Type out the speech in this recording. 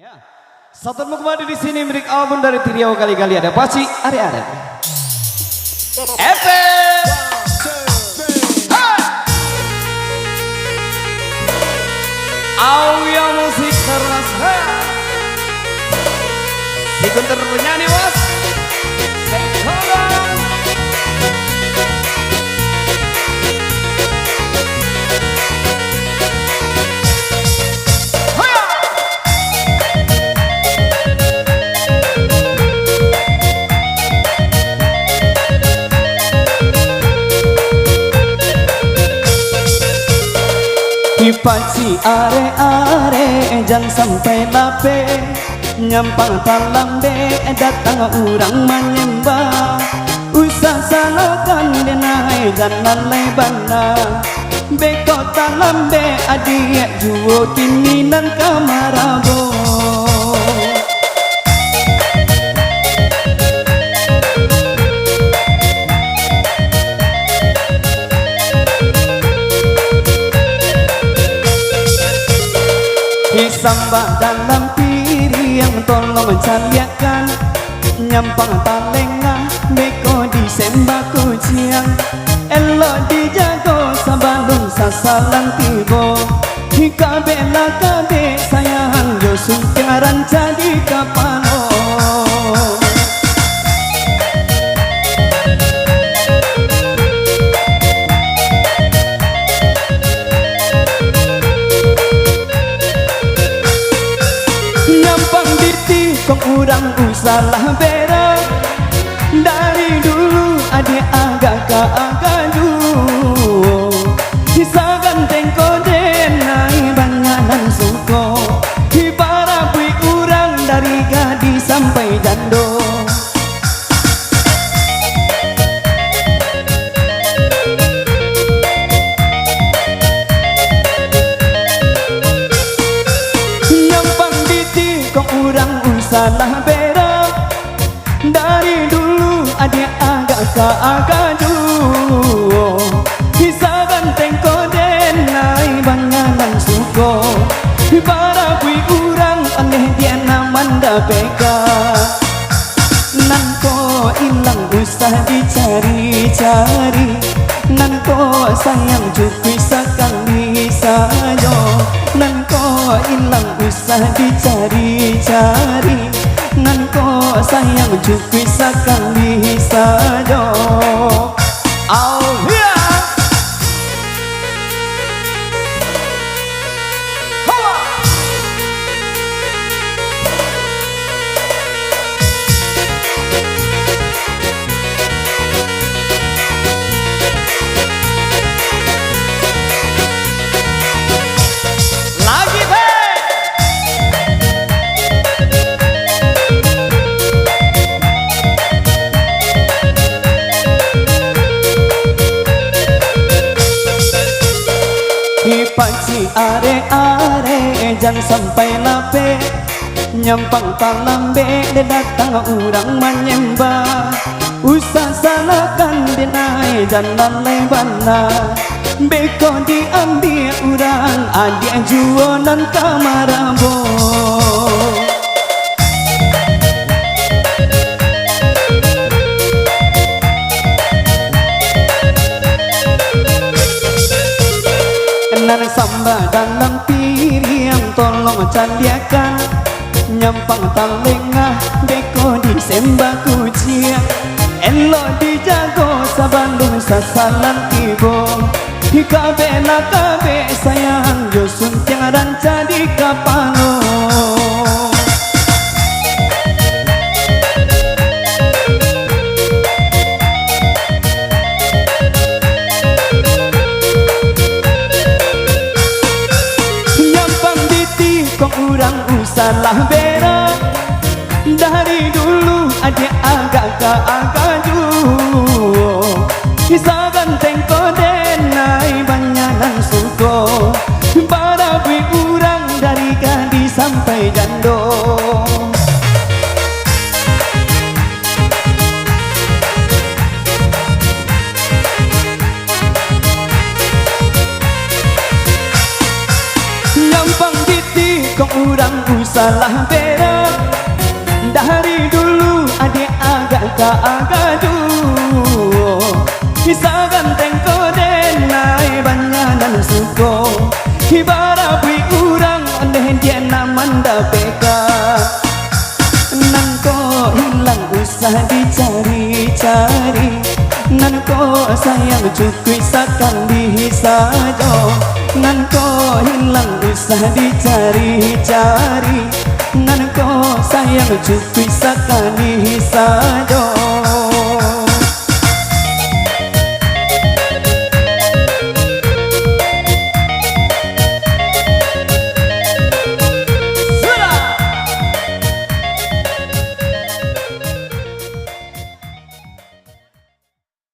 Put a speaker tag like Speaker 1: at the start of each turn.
Speaker 1: Ya, satu kembali di sini milik album dari Trio kali-kali ada pasti ada. Efek. Auya musik keras. Dikunter penyanyi was. Sekolah. Dipaci are-are jangan sampai lape nyampang talambe datang orang menyembah usah salokan denai jalan lebana beko talambe adik juo kiminan kamarabo. Samba dalam piring tolong mencaliakan nyampang talengah beko di sembaku ciang elo dijago sabalung sasalan tibo hika bela kabe sayang josun tiaran jadi kapano. Kurang usalah bera dari dulu adik agak keagadu kisah ganteng kode naik banyanan suko diparapui kurang dari gadis sampai jando. Nyampang biti kok kurang salah bera dari dulu adik agak keagadu kisah ganteng kode naik banyanan suko para kui urang aneh dia namanda peka nanko ilang usah dicari-cari nanko sayang cukui sekali saja nanko ilang usah dicari-cari nanko sayang cukui sekali saja. Oh yeah. Dipaci are-are jangan sampai lape nyampang talambe datang orang menyembah usah salahkan denai jalan lebana beko diambil orang adik juo dan kamarabo. Nan samba dalam piring tolong caliakan nyampang talengah beko di sembaku ciang elo dijago sabalung sasalan tibo hika bela kabe sayang josun tiaran jadi kapano. Kurang usalah bera dari dulu adik agak keagadu kisah ganteng kode naik banyanan suko para bui kurang dari gadis sampai jando. Nyampang biti kok urang aku salah berak. Dari dulu adik agak gaduh. Bisa ganteng koden naik banyanan suko. Ibarat bui urang aneh dia namanda peka. Nan ko hilang usah dicari-cari. Nan ko sayang cukui sekali saja. Nan ko hilang usah dicari-cari. Nan ko sayang cukui sekali saja.